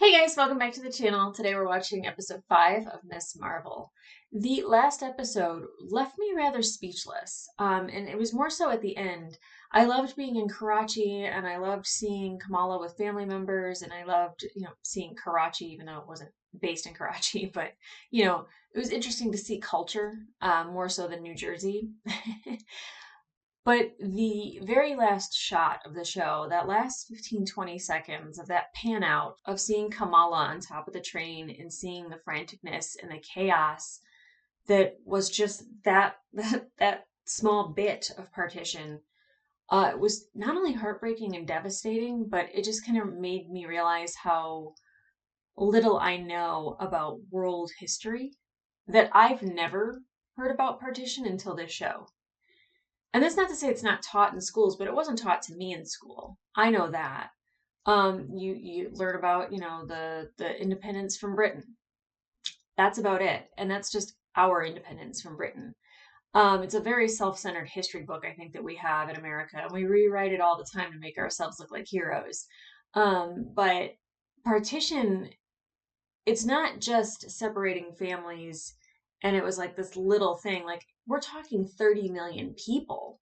Hey guys, welcome back to the channel. Today we're watching episode 5 of Miss Marvel. The last episode left me rather speechless, and it was more so at the end. I loved being in Karachi, and I loved seeing Kamala with family members, and I loved, seeing Karachi, even though it wasn't based in Karachi, but, it was interesting to see culture, more so than New Jersey. But the very last shot of the show, that last 15-20 seconds of that pan out of seeing Kamala on top of the train and seeing the franticness and the chaos that was just that small bit of partition, it was not only heartbreaking and devastating, but it just kind of made me realize how little I know about world history, that I've never heard about partition until this show. And that's not to say it's not taught in schools, but it wasn't taught to me in school. I know that. You learn about, the independence from Britain. That's about it. And that's just our independence from Britain. It's a very self-centered history book, I think, that we have in America, and we rewrite it all the time to make ourselves look like heroes. But partition, it's not just separating families and it was like this little thing. Like, we're talking 30 million people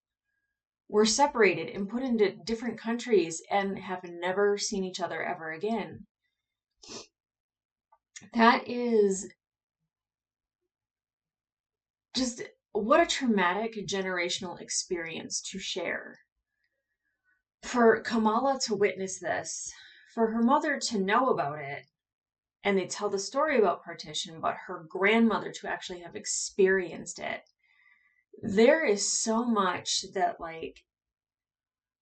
were separated and put into different countries and have never seen each other ever again. That is just what a traumatic generational experience to share. For Kamala to witness this, for her mother to know about it, and they tell the story about partition, but her grandmother to actually have experienced it. There is so much that, like,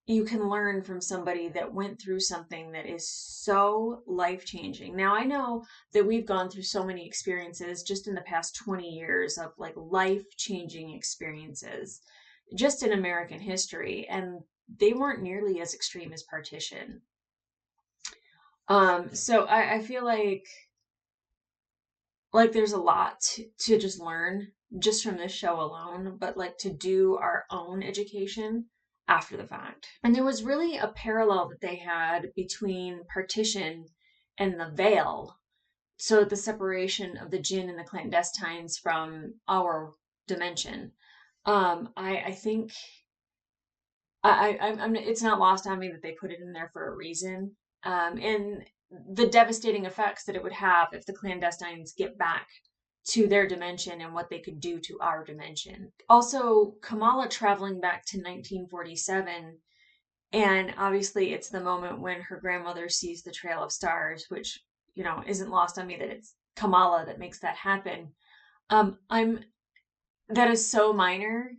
you can learn from somebody that went through something that is so life-changing. Now, I know that we've gone through so many experiences just in the past 20 years of like life-changing experiences just in American history, and they weren't nearly as extreme as partition. So I feel like there's a lot to just learn just from this show alone, but like to do our own education after the fact. And there was really a parallel that they had between partition and the veil. So the separation of the jinn and the clandestines from our dimension. I think I'm it's not lost on me that they put it in there for a reason. And the devastating effects that it would have if the clandestines get back to their dimension and what they could do to our dimension. Also, Kamala traveling back to 1947, and obviously it's the moment when her grandmother sees the Trail of Stars, which, isn't lost on me that it's Kamala that makes that happen. I'm that is so minor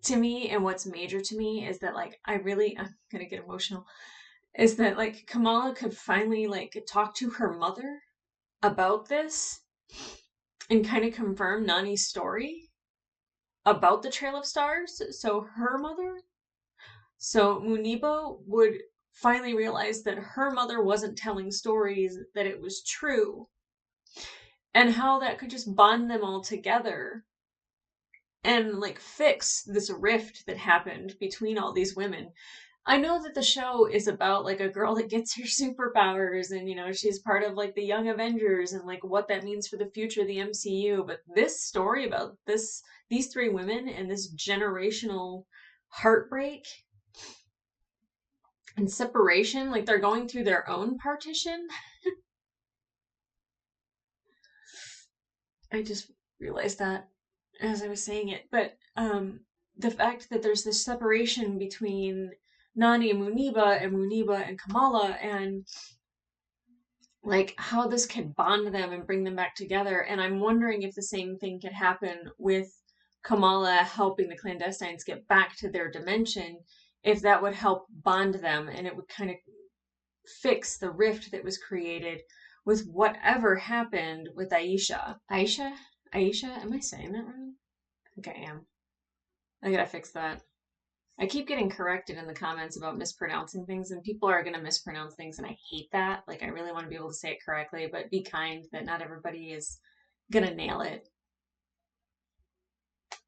to me, and what's major to me is that, like, I'm gonna get emotional, is that like Kamala could finally like talk to her mother about this and kind of confirm Nani's story about the Trail of Stars. So her mother, so Muniba would finally realize that her mother wasn't telling stories, that it was true, and how that could just bond them all together and like fix this rift that happened between all these women. I know that the show is about like a girl that gets her superpowers and, she's part of like the Young Avengers and like what that means for the future of the MCU. But this story about these three women and this generational heartbreak and separation, like they're going through their own partition. I just realized that as I was saying it. But the fact that there's this separation between Nani and Muniba and Kamala, and like how this could bond them and bring them back together. And I'm wondering if the same thing could happen with Kamala helping the clandestines get back to their dimension, if that would help bond them and it would kind of fix the rift that was created with whatever happened with Aisha. Aisha? Am I saying that wrong? I think I am. I gotta fix that. I keep getting corrected in the comments about mispronouncing things, and people are going to mispronounce things, and I hate that. Like, I really want to be able to say it correctly, but be kind that not everybody is going to nail it.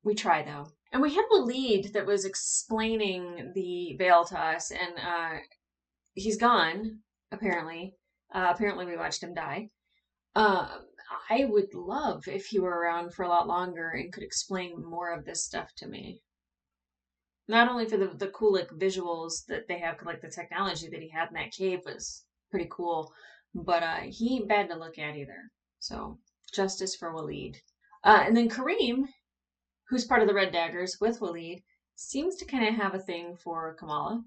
We try, though. And we had a lead that was explaining the veil to us, and he's gone, apparently. Apparently we watched him die. I would love if he were around for a lot longer and could explain more of this stuff to me. Not only for the cool like visuals that they have, like the technology that he had in that cave was pretty cool, but he ain't bad to look at either. So justice for Waleed. And then Kareem, who's part of the Red Daggers with Waleed, seems to kind of have a thing for Kamala,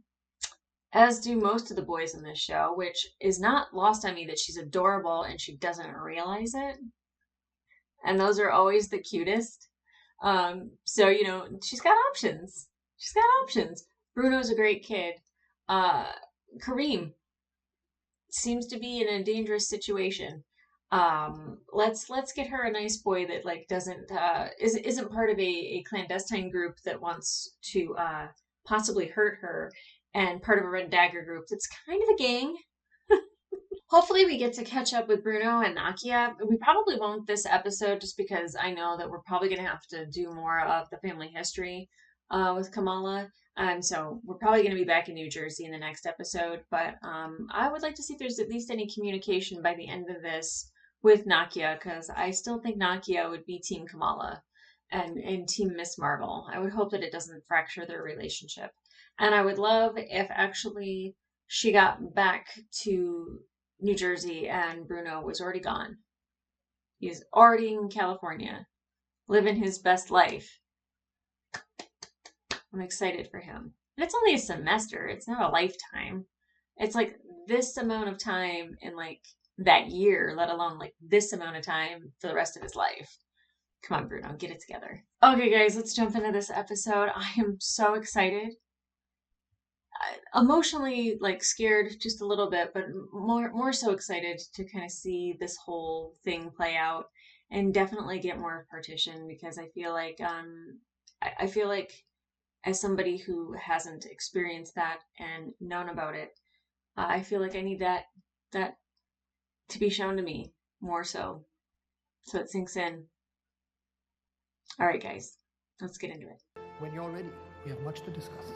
as do most of the boys in this show, which is not lost on me that she's adorable and she doesn't realize it. And those are always the cutest. So, you know, she's got options. She's got options. Bruno's a great kid. Kareem seems to be in a dangerous situation. Let's get her a nice boy that like doesn't isn't part of a clandestine group that wants to possibly hurt her, and part of a Red Dagger group that's kind of a gang. Hopefully we get to catch up with Bruno and Nakia. We probably won't this episode just because I know that we're probably going to have to do more of the family history with Kamala. So we're probably going to be back in New Jersey in the next episode. But I would like to see if there's at least any communication by the end of this with Nakia, because I still think Nakia would be Team Kamala and Team Miss Marvel. I would hope that it doesn't fracture their relationship. And I would love if actually she got back to New Jersey and Bruno was already gone. He's already in California, living his best life. I'm excited for him. And it's only a semester. It's not a lifetime. It's like this amount of time in like that year, let alone like this amount of time for the rest of his life. Come on, Bruno, get it together. Okay, guys, let's jump into this episode. I am so excited. Emotionally like scared just a little bit, but more so excited to kind of see this whole thing play out and definitely get more of Partition, because I feel like I feel like as somebody who hasn't experienced that and known about it, I feel like I need that to be shown to me more so it sinks in. All right, guys, let's get into it. When you're ready, we have much to discuss.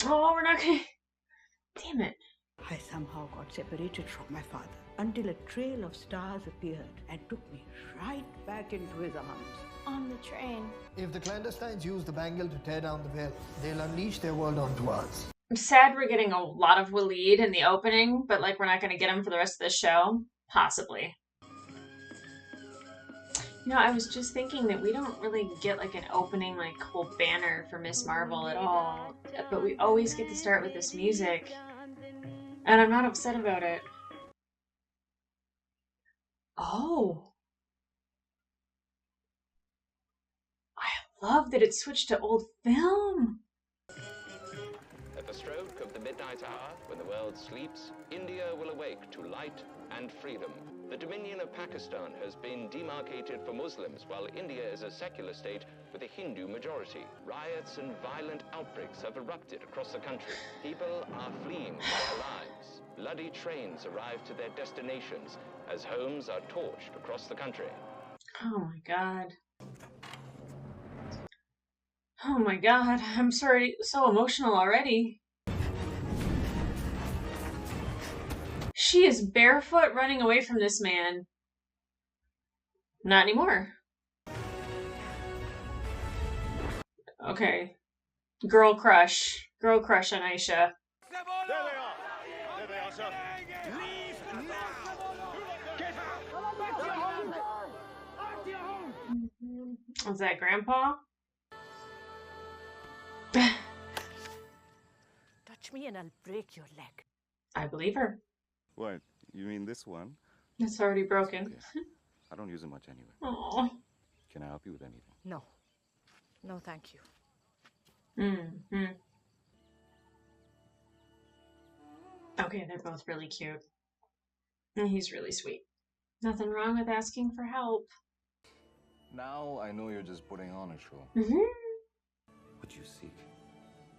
Oh, we're not gonna. Damn it. I somehow got separated from my father until a trail of stars appeared and took me right back into his arms. On the train. If the clandestines use the bangle to tear down the veil, they'll unleash their world onto us. I'm sad we're getting a lot of Waleed in the opening, but like we're not going to get him for the rest of the show. Possibly. You know, I was just thinking that we don't really get like an opening, like whole banner for Miss Marvel at all, but we always get to start with this music, and I'm not upset about it. Oh. I love that it switched to old film. At the stroke of the midnight hour, when the world sleeps, India will awake to light and freedom. The dominion of Pakistan has been demarcated for Muslims, while India is a secular state with a Hindu majority. Riots and violent outbreaks have erupted across the country. People are fleeing for their lives. Bloody trains arrive to their destinations as homes are torched across the country. Oh my god. Oh my god, I'm sorry, so emotional already. She is barefoot running away from this man. Not anymore. Okay. Girl crush. Girl crush on Aisha. There they are. There they are, sir. Leave now. Is that Grandpa? Touch me and I'll break your leg. I believe her. What? You mean this one? It's already broken. Okay. I don't use it much anyway. Aww. Can I help you with anything? No. No, thank you. Mm-hmm. Okay, they're both really cute. And he's really sweet. Nothing wrong with asking for help. Now I know you're just putting on a show. Mm-hmm. What you seek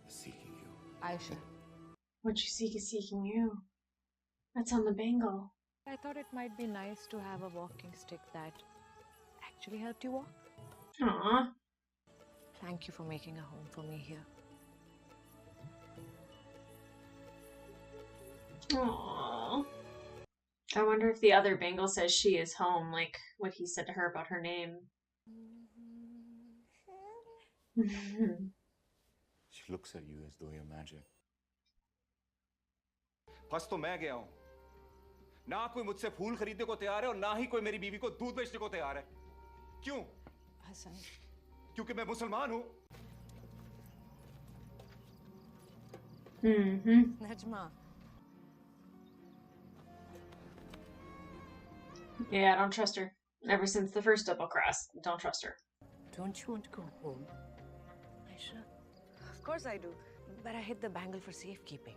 is seeking you. Aisha. What you seek is seeking you. That's on the bangle. I thought it might be nice to have a walking stick that actually helped you walk. Aww. Thank you for making a home for me here. Aww. I wonder if the other Bengal says she is home, like what he said to her about her name. She looks at you as though you're magic. फंस तो मैं गया हूं ना कोई मुझसे फूल खरीदने को तैयार है और ना ही कोई मेरी बीवी को दूध बेचने को तैयार है क्यों हसन क्योंकि मैं मुसलमान हूं Najma. Yeah, I don't trust her. Ever since the first double cross, don't trust her. don't you want to go home? Aisha. Of course I do. But I hid the bangle for safekeeping.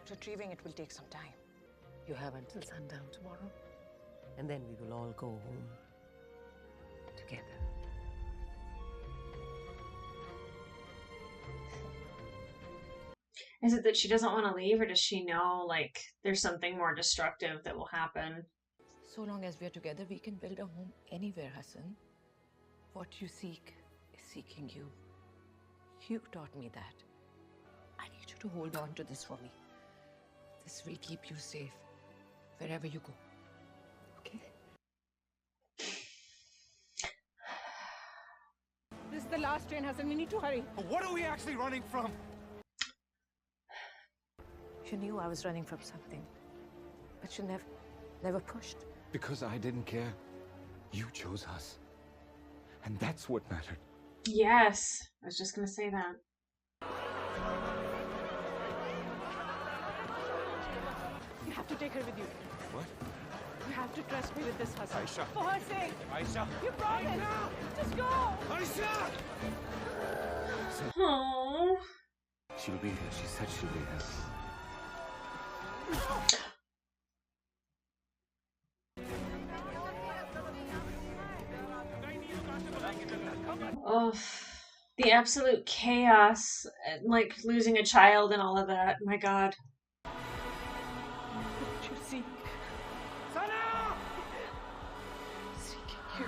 Retrieving it will take some time. You have until sundown tomorrow, and then we will all go home together. Is it that she doesn't want to leave, or does she know, like, there's something more destructive that will happen? So long as we're together, we can build a home anywhere, Hassan. What you seek is seeking you. You taught me that. I need you to hold on to this for me. This will keep you safe wherever you go. Okay? This is the last train, Hassan. We need to hurry. what are we actually running from You knew I was running from something, but you never pushed. Because I didn't care. You chose us. And that's what mattered. Yes, I was just gonna say that. You have to take her with you. what You have to trust me with this, Hassan. Aisha. For her sake. Aisha You promised. Just go. Aisha Oh. She'll be here. She said she'll be here. Oh, the absolute chaos, like losing a child and all of that. My God. What you seek. Seeking you.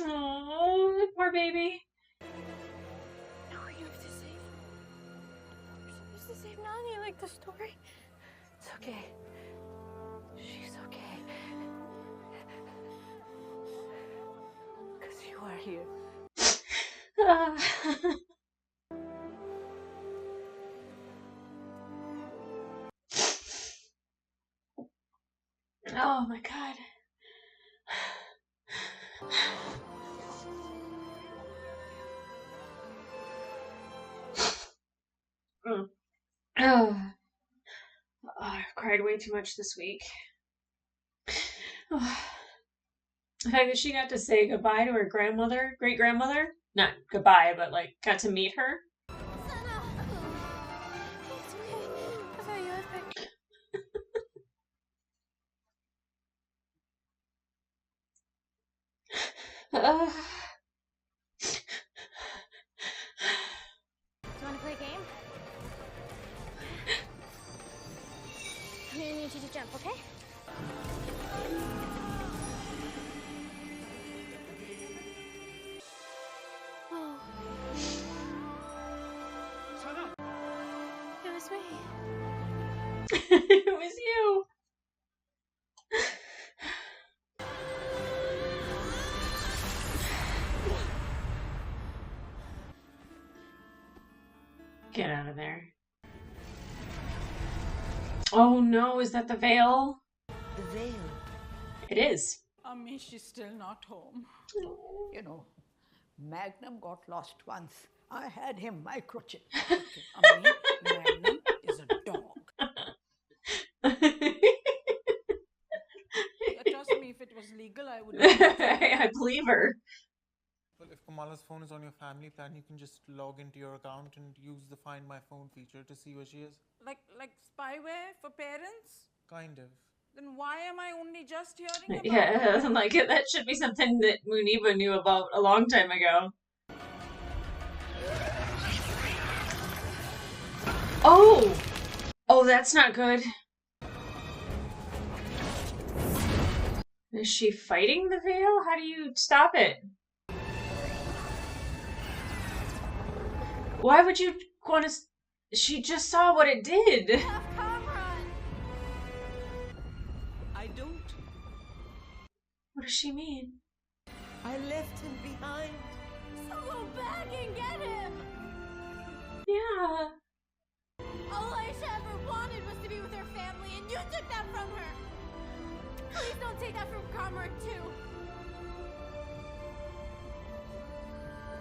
Oh, poor baby. No, you have to save. You're supposed to save Nani, like the story. It's okay. She's okay. Because you are here. Oh my God. Oh. Oh, I've cried way too much this week. Oh. The fact that she got to say goodbye to her grandmother, great grandmother, not goodbye, but like got to meet her. Uh, Do you want to play a game? I'm gonna need you to jump, okay? Oh. It was me. it was you. Get out of there. Oh no, is that the veil? The veil. It is. Amish is still not home. You know, Magnum got lost once. I had him microchipped. Okay, Magnum is a dog. Trust me, if it was legal, I would. I believe her. Well, if Kamala's phone is on your family plan, you can just log into your account and use the Find My Phone feature to see where she is. Like spyware for parents? Kind of. Then why am I only just hearing about Yeah, like that should be something that Muniba knew about a long time ago. Oh! Oh, that's not good. Is she fighting the veil? How do you stop it? Why would you want to... She just saw what it did. I don't. What does she mean? I left him behind. So go back and get him! Yeah. All Aisha ever wanted was to be with her family, and you took that from her! Please don't take that from Kamran, too!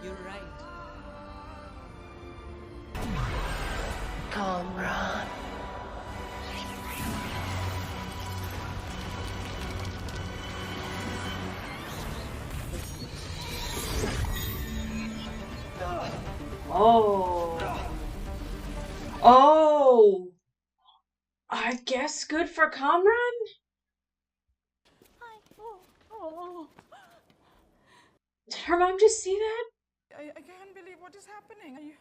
You're right. Kamran. Oh. Oh. I guess good for Kamran? Hi. Oh. Did her mom just see that? I can't believe what is happening.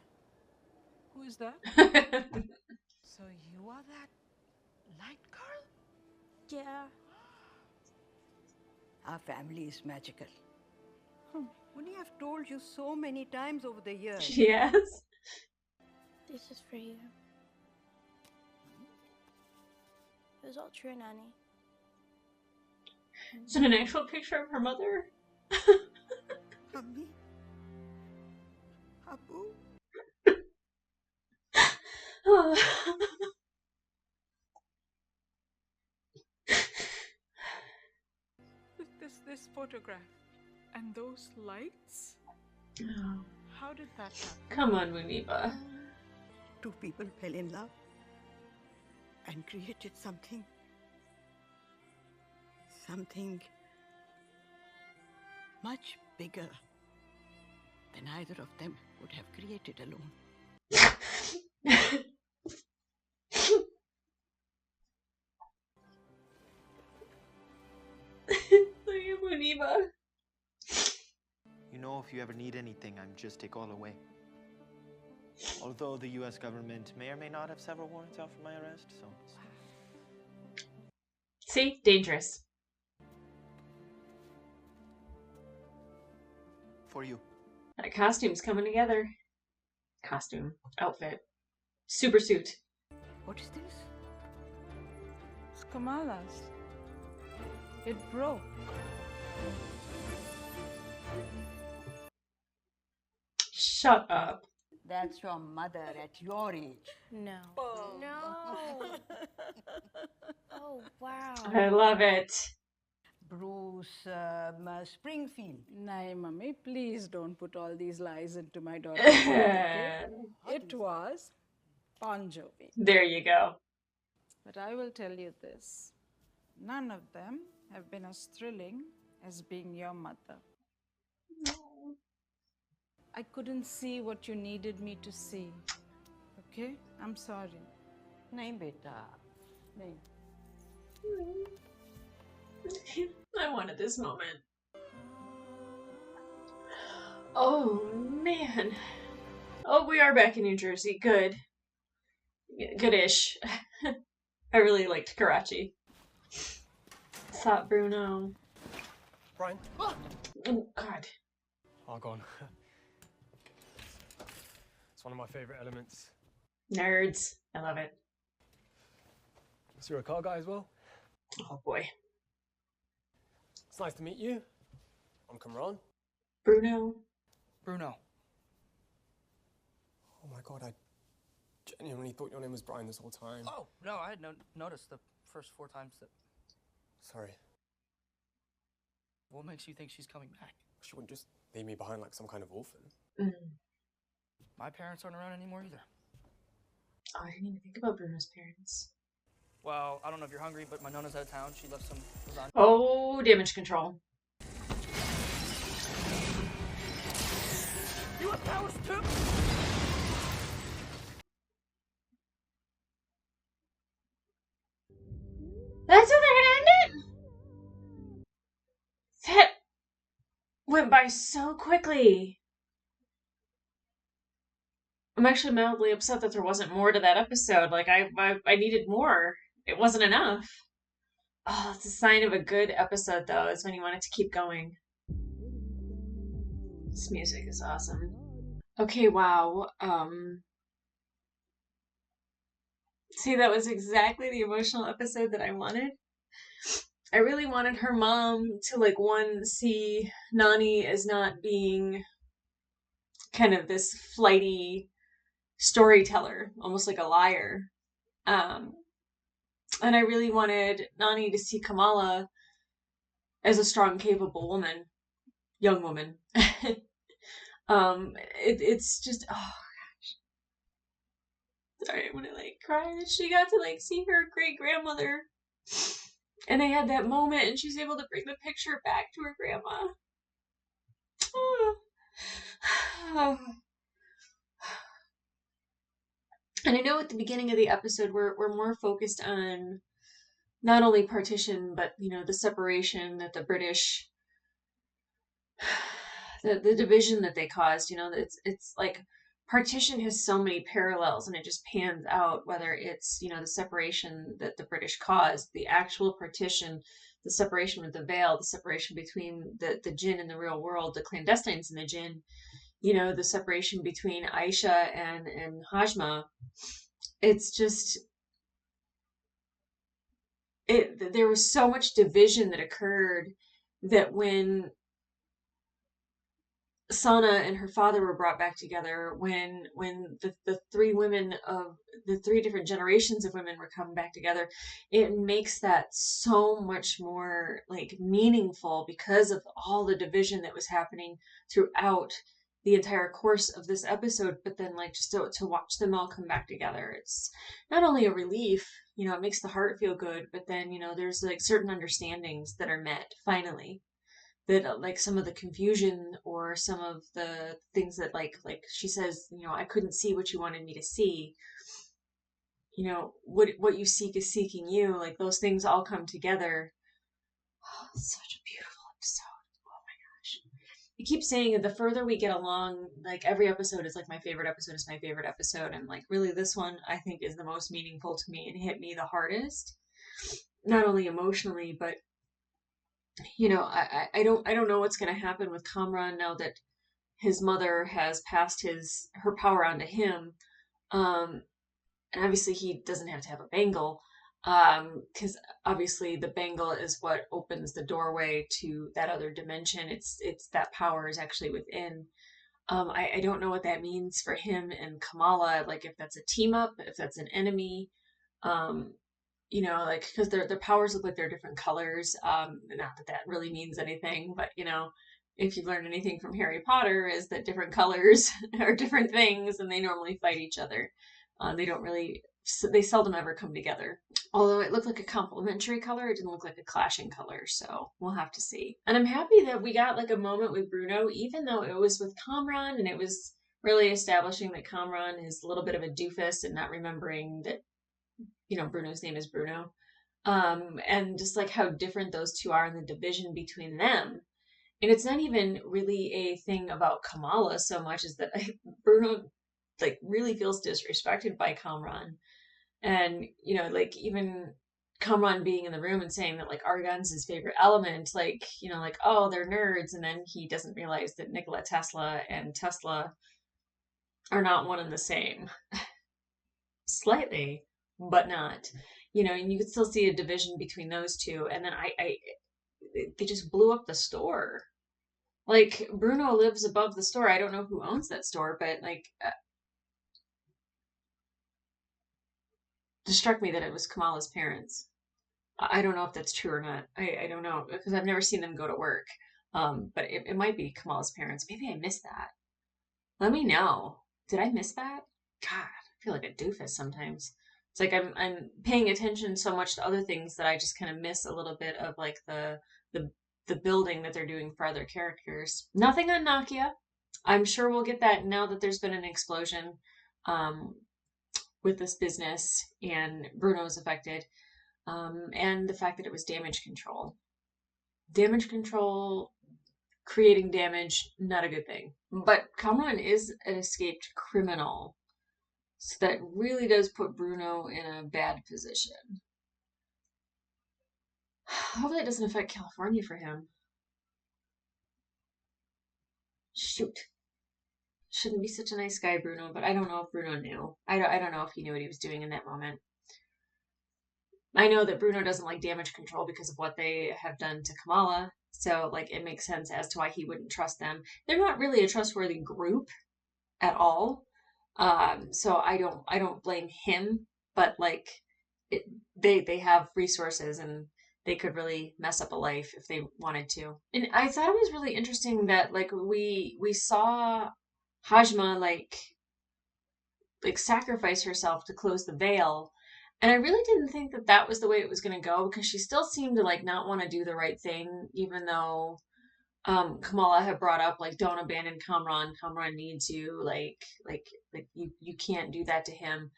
Who is that? So you are that light girl? Yeah. Our family is magical. Wouldn't have told you so many times over the years. Yes. This is for you. It was all true, Nanny. Is it an actual picture of her mother? Mommy? Abu? Oh. This photograph and those lights? Oh. How did that happen? Come on, Muniba. Two people fell in love and created something much bigger than either of them would have created alone. Look at Muniba. You know, if you ever need anything, I'm just take all away. Although the US government may or may not have several warrants out for my arrest, so... See? Dangerous. For you. That costume's coming together. Costume. Outfit. Super suit. What is this? It's Kamala's. It broke. Shut up. That's your mother at your age. No. No. Oh, wow. I love it. Bruce Springfield. Nay, Mummy, please don't put all these lies into my daughter's head, okay? It was Bon Jovi. There you go. But I will tell you this. None of them have been as thrilling as being your mother. I couldn't see what you needed me to see. Okay? I'm sorry. Nahin beta. Nahin. I wanted this moment. Oh, man. Oh, we are back in New Jersey. Good. Goodish. I really liked Karachi. Thought Bruno. Brian? Oh, God. Argon. It's one of my favorite elements. Nerds. I love it. So you're a car guy as well? Oh, boy. It's nice to meet you. I'm Kamran. Bruno. Bruno. Oh my god, I genuinely thought your name was Brian this whole time. Oh, no, I had noticed the first 4 times that... Sorry. What makes you think she's coming back? She wouldn't just leave me behind like some kind of orphan. My parents aren't around anymore either. Oh, I didn't even think about Bruno's parents. Well, I don't know if you're hungry, but my Nona's out of town. She left some lasagna. Oh, damage control. You have powers too? That's how they're gonna end it? That went by so quickly. I'm actually mildly upset that there wasn't more to that episode. Like, I needed more. It wasn't enough. Oh, it's a sign of a good episode, though, is when you want it to keep going. This music is awesome. Okay, wow. See, that was exactly the emotional episode that I wanted. I really wanted her mom to, like, one, see Nani as not being kind of this flighty storyteller, almost like a liar. And I really wanted Nani to see Kamala as a strong, capable woman, young woman. It's just, oh gosh. Sorry, I'm gonna like cry that she got to like see her great grandmother. And they had that moment and she's able to bring the picture back to her grandma. Oh. And I know at the beginning of the episode we're more focused on not only partition, but you know, the separation that the British, the division that they caused. You know, it's like partition has so many parallels, and it just pans out whether it's, you know, the separation that the British caused, the actual partition, the separation with the veil, the separation between the jinn and the real world, the clandestines and the jinn, you know, the separation between Aisha and Hajma. It's just there was so much division that occurred that when Sana and her father were brought back together, when the three women of the three different generations of women were coming back together, it makes that so much more like meaningful because of all the division that was happening throughout the entire course of this episode. But then like just to watch them all come back together, it's not only a relief, you know, it makes the heart feel good, but then, you know, there's like certain understandings that are met finally, that like some of the confusion or some of the things that like she says, you know, I couldn't see what you wanted me to see, you know, what you seek is seeking you, like those things all come together. Oh, such a beautiful episode. Oh my gosh, I keep saying that the further we get along, like every episode is like my favorite episode is my favorite episode, and like really this one I think is the most meaningful to me and hit me the hardest, not only emotionally but, you know, I don't know what's going to happen with Kamran now that his mother has passed her power on to him. And obviously he doesn't have to have a bangle, because obviously the bangle is what opens the doorway to that other dimension. It's that power is actually within. I don't know what that means for him and Kamala, like if that's a team up, if that's an enemy. You know, like because their powers look like they're different colors. Not that that really means anything, but you know, if you've learned anything from Harry Potter, is that different colors are different things, and they normally fight each other. They don't really, they seldom ever come together. Although it looked like a complementary color, it didn't look like a clashing color, so we'll have to see. And I'm happy that we got like a moment with Bruno, even though it was with Kamran, and it was really establishing that Kamran is a little bit of a doofus and not remembering that, you know, Bruno's name is Bruno. And just like how different those two are in the division between them. And it's not even really a thing about Kamala so much as that Bruno like really feels disrespected by Kamran. And, you know, like even Kamran being in the room and saying that like argon's his favorite element, like, you know, like, oh, they're nerds. And then he doesn't realize that Nikola Tesla and Tesla are not one and the same. Slightly, but not. You know, and you could still see a division between those two. And then they just blew up the store. Like Bruno lives above the store. I don't know who owns that store, but like just struck me that it was Kamala's parents. I don't know if that's true or not. I don't know because I've never seen them go to work. But it might be Kamala's parents. Maybe I missed that. Let me know. Did I miss that? God, I feel like a doofus sometimes. It's like I'm paying attention so much to other things that I just kind of miss a little bit of like the building that they're doing for other characters. Nothing on Nakia. I'm sure we'll get that now that there's been an explosion with this business and Bruno's affected. and the fact that it was damage control. Damage control, creating damage, not a good thing. But Kamran is an escaped criminal, so that really does put Bruno in a bad position. Hopefully it doesn't affect California for him. Shoot. Shouldn't be such a nice guy, Bruno, but I don't know if Bruno knew. I don't know if he knew what he was doing in that moment. I know that Bruno doesn't like damage control because of what they have done to Kamala, so like it makes sense as to why he wouldn't trust them. They're not really a trustworthy group at all. So I don't blame him, but like they have resources and they could really mess up a life if they wanted to. And I thought it was really interesting that like we saw Hajma like sacrifice herself to close the veil. And I really didn't think that that was the way it was going to go, because she still seemed to like not want to do the right thing, even though Kamala had brought up like, don't abandon Kamran. Kamran needs you. Like you can't do that to him.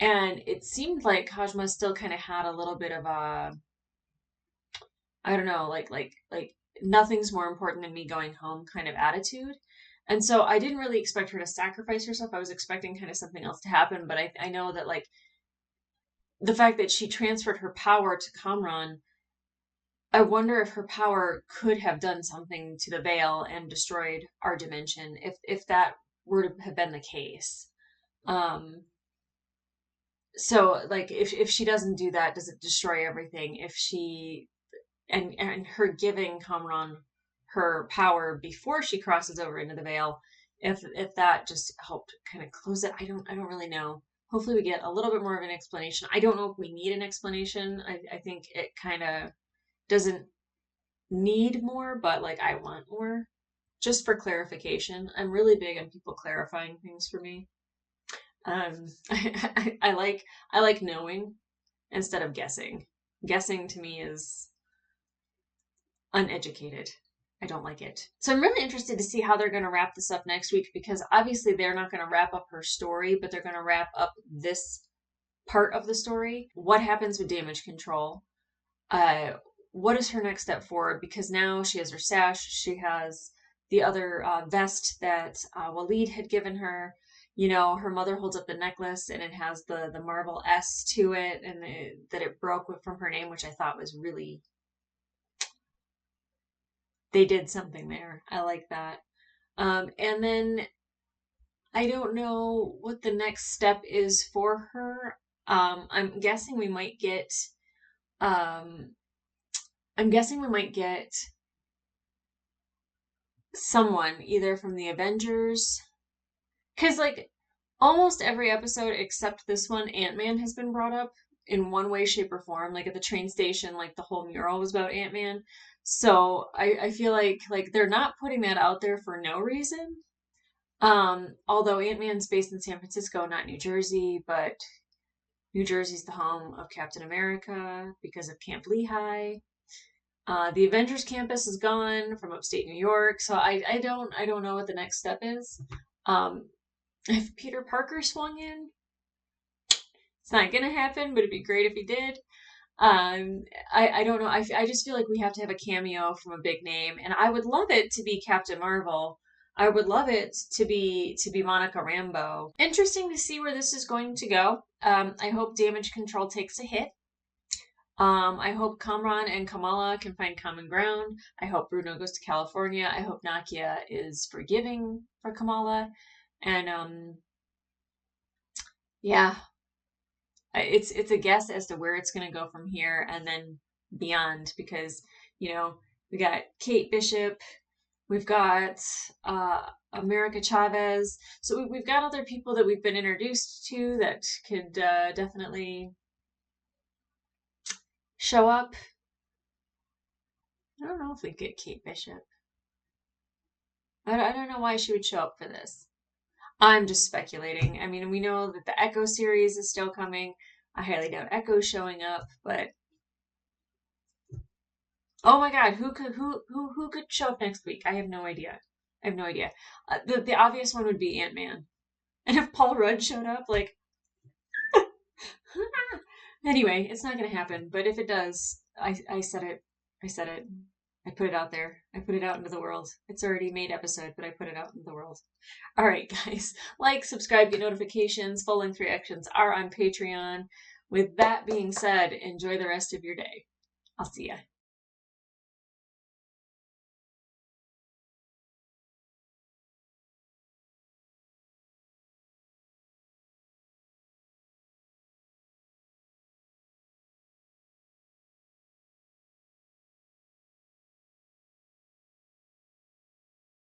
And it seemed like Hajma still kind of had a little bit of a, I don't know, like nothing's more important than me going home kind of attitude. And so I didn't really expect her to sacrifice herself. I was expecting kind of something else to happen, but I know that like the fact that she transferred her power to Kamran, I wonder if her power could have done something to the veil and destroyed our dimension, if that were to have been the case. So like if she doesn't do that, does it destroy everything? If she and her giving Kamran her power before she crosses over into the veil, if that just helped kind of close it, I don't really know. Hopefully we get a little bit more of an explanation. I don't know if we need an explanation. I think it kind of doesn't need more, but like I want more just for clarification. I'm really big on people clarifying things for me. I like knowing instead of guessing. Guessing to me is uneducated. I don't like it. So I'm really interested to see how they're going to wrap this up next week, because obviously they're not going to wrap up her story, but they're going to wrap up this part of the story. What happens with damage control? What is her next step forward? Because now she has her sash. She has the other vest that Waleed had given her. You know, her mother holds up the necklace and it has the marble S to it, and that it broke from her name, which I thought was really, they did something there. I like that. And then I don't know what the next step is for her. I'm guessing we might get someone either from the Avengers, because like almost every episode except this one, Ant-Man has been brought up in one way, shape, or form. Like at the train station, like the whole mural was about Ant-Man. So I feel like they're not putting that out there for no reason. Although Ant-Man's based in San Francisco, not New Jersey, but New Jersey's the home of Captain America because of Camp Lehigh. The Avengers campus is gone from upstate New York, so I don't know what the next step is. If Peter Parker swung in, it's not gonna happen, but it'd be great if he did. I don't know. I just feel like we have to have a cameo from a big name, and I would love it to be Captain Marvel. I would love it to be Monica Rambeau. Interesting to see where this is going to go. I hope damage control takes a hit. I hope Kamran and Kamala can find common ground. I hope Bruno goes to California. I hope Nakia is forgiving for Kamala. And yeah, it's a guess as to where it's going to go from here and then beyond, because, you know, we got Kate Bishop, we've got America Chavez. So we've got other people that we've been introduced to that could definitely show up. I don't know if we get Kate Bishop. I don't know why she would show up for this. I'm just speculating. I mean, we know that the Echo series is still coming. I highly doubt Echo's showing up, but oh my God, who could show up next week? I have no idea. The obvious one would be Ant-Man, and if Paul Rudd showed up, like, Anyway, it's not going to happen, but if it does, I said it. I said it. I put it out there. I put it out into the world. It's already made episode, but I put it out into the world. All right, guys. Like, subscribe, get notifications. Full length reactions are on Patreon. With that being said, enjoy the rest of your day. I'll see ya.